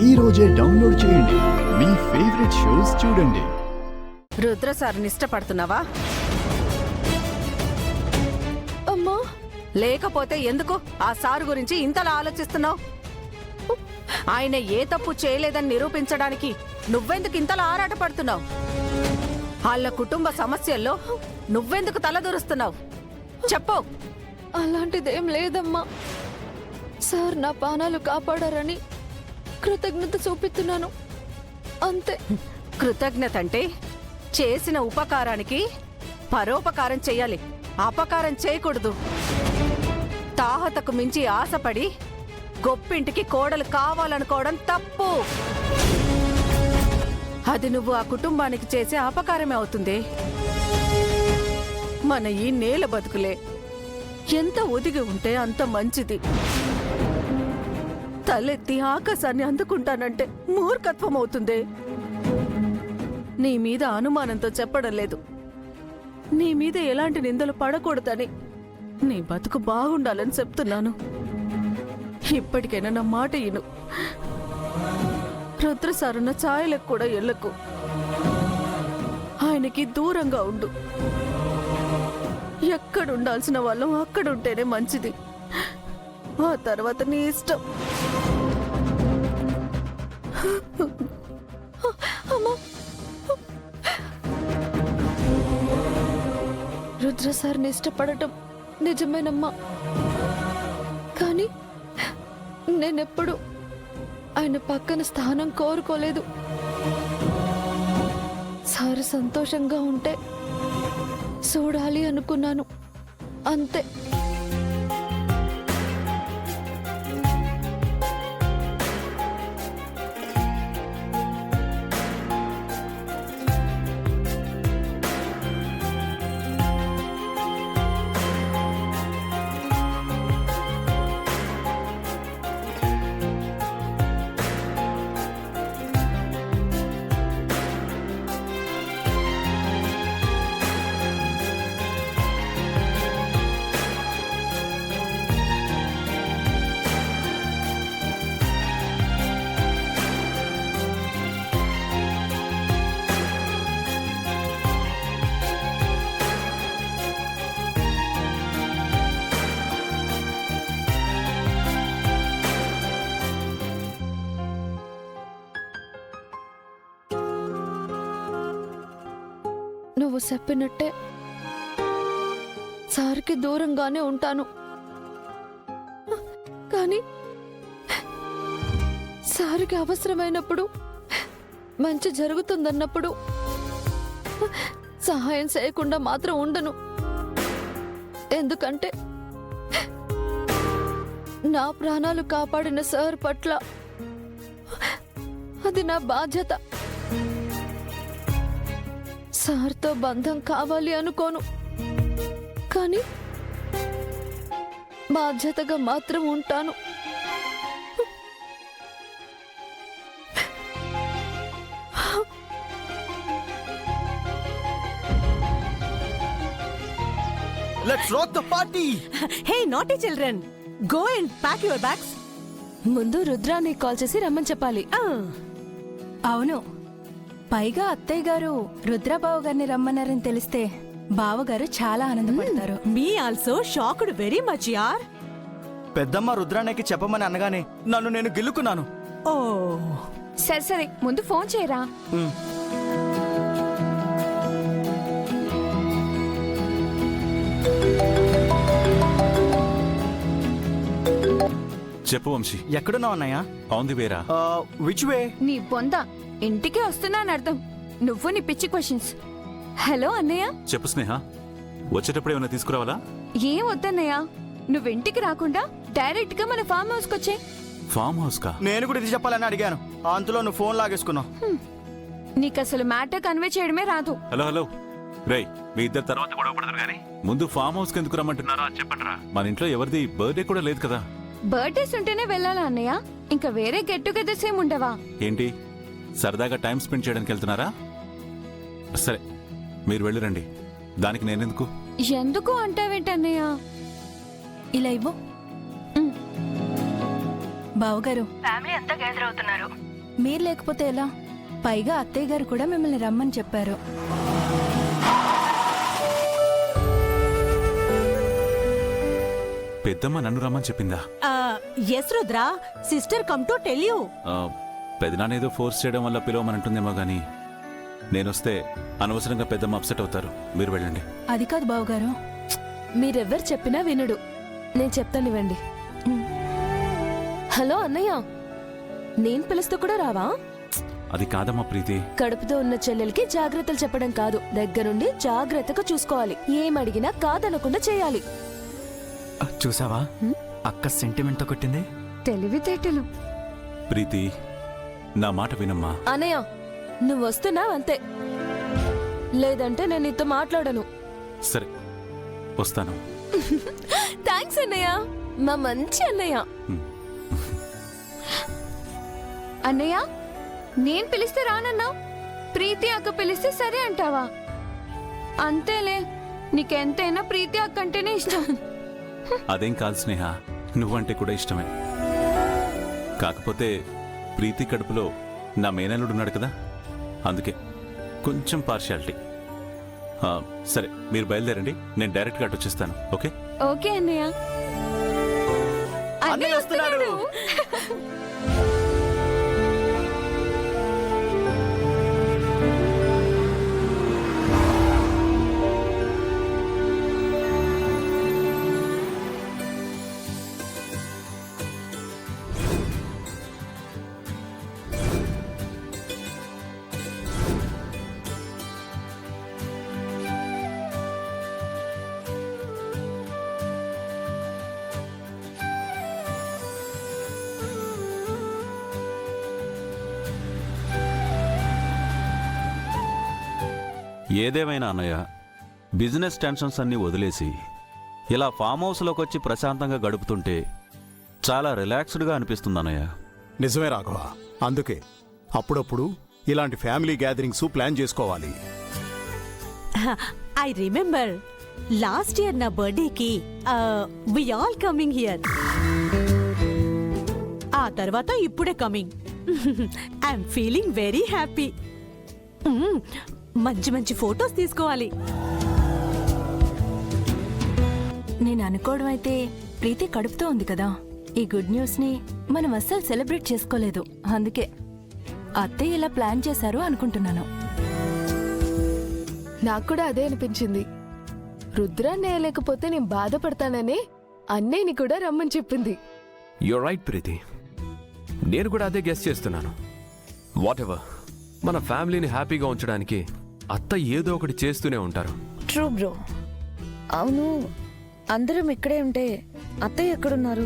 ఈ రోజే డౌన్లోడ్ చేయండి. మీ ఫేవరెట్ షోస్ చూడండి. రుద్ర సార్ని ఇష్టపడుతున్నావా? అమ్మా, లేకపోతే ఎందుకు ఆ సారు గురించి ఇంతలా ఆలోచిస్తున్నావు? ఆయన ఏ తప్పు చేయలేదని నిరూపించడానికి నువ్వెందుకు ఇంతలా ఆరాటపడుతున్నావు? వాళ్ళ కుటుంబ సమస్యల్లో నువ్వెందుకు తలదూరుస్తున్నావు? చెప్పు. అలాంటిదేం లేదమ్మా. సార్ నా ప్రాణాలు కాపాడారని కృతజ్ఞత చూపిస్తున్నాను అంతే. కృతజ్ఞత అంటే చేసిన ఉపకారానికి పరోపకారం చెయ్యాలి, అపకారం చేయకూడదు. తాహతకు మించి ఆశపడి గొప్పింటికి కోడలు కావాలనుకోవడం తప్పు. అది నువ్వు ఆ కుటుంబానికి చేసే అపకారమే అవుతుంది. మన ఈ నేల బతుకులే ఎంత ఒదిగి ఉంటే అంత మంచిది. తలెత్తి ఆకాశాన్ని అందుకుంటానంటే మూర్ఖత్వం అవుతుంది. నీ మీద అనుమానంతో చెప్పడం లేదు, నీ మీద ఎలాంటి నిందలు పడకూడదని, నీ బతుకు బాగుండాలని చెప్తున్నాను. ఇప్పటికైనా నా మాట ఇను. రుద్రసారున్న ఛాయలకు కూడా ఎళ్ళకు. ఆయనకి దూరంగా ఉండు. ఎక్కడుండాల్సిన వాళ్ళం అక్కడుంటేనే మంచిది. ఆ తర్వాత నీ ఇష్టం. రుద్ర సార్ని ఇష్టపడటం నిజమేనమ్మా, కానీ నేనెప్పుడు ఆయన పక్కన స్థానం కోరుకోలేదు. సార్ సంతోషంగా ఉంటే చూడాలి అనుకున్నాను అంతే. నువ్వు చెప్పినట్టే సార్కి దూరంగానే ఉంటాను, కానీ సార్కి అవసరమైనప్పుడు మంచి జరుగుతుందన్నప్పుడు సహాయం చేయకుండా మాత్రం ఉండను. ఎందుకంటే నా ప్రాణాలు కాపాడిన సార్ పట్ల అది నా బాధ్యత. సార్తో బంధం కావాలి అనుకోను, కానీ బాధ్యతగా మాత్రం ఉంటాను. Let's rock the party! Hey, naughty children, go and pack your bags. ముందు రుద్రాని కాల్ చేసి రమ్మని చెప్పాలి. అవును, పైగా అత్తయ్య గారు రుద్రబాబు గారిని రమ్మన్నారని తెలిస్తే బావగారు చాలా ఆనందపడతారు. Me also shocked very much యార్. పెద్దమ్మ రుద్రానికి చెప్పమని అనగానే నన్ను నేను గిల్లుకున్నాను. ఓ సరే సరే, ముందు ఫోన్ చేయరా. చెప్పు వంశీ. ఎక్కడున్నావు అన్నయ్య? ఆన్ ది వేరా. Which way? నీ బొంద, ఇంటికే వస్తున్నాను అర్థం. నువ్వు నీ పిచ్చి క్వశ్చన్స్. హలో అన్నయ్య. చెప్పు స్నేహ, వచ్చేటప్పుడు ఏమైనా తీసుకురావాలా? ఏం వద్దన్నయ్య, నువ్వు ఇంటికి రాకుండా డైరెక్ట్ గా మన ఫామ్ హౌస్ కొచ్చే. ఫామ్ హౌస్ కా? నేను కూడా ఇది చెప్పాలని అడిగాను, అంతలో నువ్వు ఫోన్ లాగేసుకున్నావు. నీకు అసలు మ్యాటర్ కన్వే చేయడమే రాదు. హలో హలో రేయ్, మీ ఇద్దరు తర్వాత గొడవ పడతారు కానీ ముందు ఫామ్ హౌస్ కి ఎందుకు రమ్మంటున్నారో అది చెప్పండి రా. మన ఇంట్లో ఎవరిది బర్త్డే కూడా లేదు కదా. బర్త్డేస్ ఉంటేనే వెళ్ళాలా అన్నయ్య? ఇంకా వేరే గెట్ టుగెదర్స్ ఏమి ఉండవా? ఏంటి సరదాగా టైం స్పెండ్ చేయడానికి వెళ్తున్నారా? సరే మీరు వెళ్ళిరండి, దానికి నేనెందుకు? ఎందుకు అంటావేంటన్నయ్య? ఇలా ఇవ్వు. బావగారు ఫ్యామిలీ అంతా గ్యాదర్ అవుతున్నారు. మీరు లేకపోతే ఎలా? పైగా అత్తయ్య గారు కూడా మిమ్మల్ని రమ్మని చెప్పారు. పెద్దమ్మ నన్ను రమ్మని చెప్పిందా? Yes Rudra, sister come to tell you. పెదనాన్నేదో ఫోర్స్ చేయడం వల్ల పిలవమనంటుందేమో గానీ నేనొస్తే అనవసరంగా పెద్దమ్మ అప్సెట్ అవుతారు. మీరు వెళ్ళండి. అది కాదు బావగారు. మీరెవ్వరు చెప్పినా వినడు. నేను చెప్తానివ్వండి. హలో అన్నయ్య, నేను పిలుస్తూ కూడా రావా? అది కాదమ్మా ప్రీతి. కడుపుతో ఉన్న చెల్లెలకి జాగ్రత్తలు చెప్పడం కాదు, దగ్గరుండి జాగ్రత్తగా చూసుకోవాలి. ఏమడిగినా కాదనకుండా చేయాలి. చూసావా అక్క సెంటిమెంట్ తో కొట్టింది. తెలివితేటలు. ప్రీతి, నా మాట వినమ్మా. అన్నయ్య, నువ్వు వస్తున్నావు అంతే, లేదంటే నేను నీతో మాట్లాడను. సరే, వస్తాను. థ్యాంక్స్ అన్నయ్య, మా మంచి అన్నయ్య. అన్నయ్య, నేను పిలిస్తే రానన్నావు, ప్రీతి అక్క పిలిస్తే సరే అంటావా? అంతేలే, నీకెంతైనా ప్రీతి అక్క అంటేనే ఇష్టం. అదేం కాదు స్నేహ, నువ్వంటే కూడా ఇష్టమే. కాకపోతే ప్రీతి కడుపులో నా మేనల్లుడున్నాడు కదా, అందుకే కొంచెం పార్షియాలిటీ. సరే, మీరు బయలుదేరండి, నేను డైరెక్ట్గా అటు వచ్చేస్తాను. ఓకే? ఓకే అన్నయ్య. అన్నయ్య వస్తున్నాడు. ఏదేమైనా అన్నయ్య, బిజినెస్ టెన్షన్స్ అన్నీ వదిలేసి ఇలా ఫామ్ హౌస్లోకి వచ్చి ప్రశాంతంగా గడుపుతుంటే చాలా రిలాక్స్డ్గా అనిపిస్తుంది అన్నయ్య. నిజమే రాఘవ, అందుకే అప్పుడప్పుడు ఇలాంటి ఫ్యామిలీ గ్యాదరింగ్స్ ప్లాన్ చేసుకోవాలి. ఐ రిమెంబర్ లాస్ట్ ఇయర్ నా బర్త్డేకి వి ఆల్ కమింగ్ హియర్. ఆ తర్వాత ఇప్పుడే coming. I'm feeling very happy. మంచి మంచి ఫొటోస్ తీసుకోవాలి. నేను అనుకోవడం అయితే ప్రీతి కడుపుతో ఉంది కదా, ఈ గుడ్ న్యూస్ ని మనం అస్సలు సెలబ్రేట్ చేసుకోలేదు. అందుకే అత్తయ్య ఇలా ప్లాన్ చేశారు అనుకుంటున్నాను. నాకు కూడా అదే అనిపించింది. రుద్రాన్నయ్య లేకపోతే నేను బాధపడతానని అన్నయ్యని కూడా రమ్మని చెప్పింది. యూర్ రైట్ ప్రీతి, నేను కూడా అదే గెస్ చేస్తున్నాను. వాట్ ఎవర్, మన ఫ్యామిలీని హ్యాపీగా ఉంచడానికి అత్త ఏదో ఒకటి చేస్తూనే ఉంటారు. True bro. అవును, అందరం ఇక్కడే ఉంటే అత్తయ్య ఎక్కడున్నారు?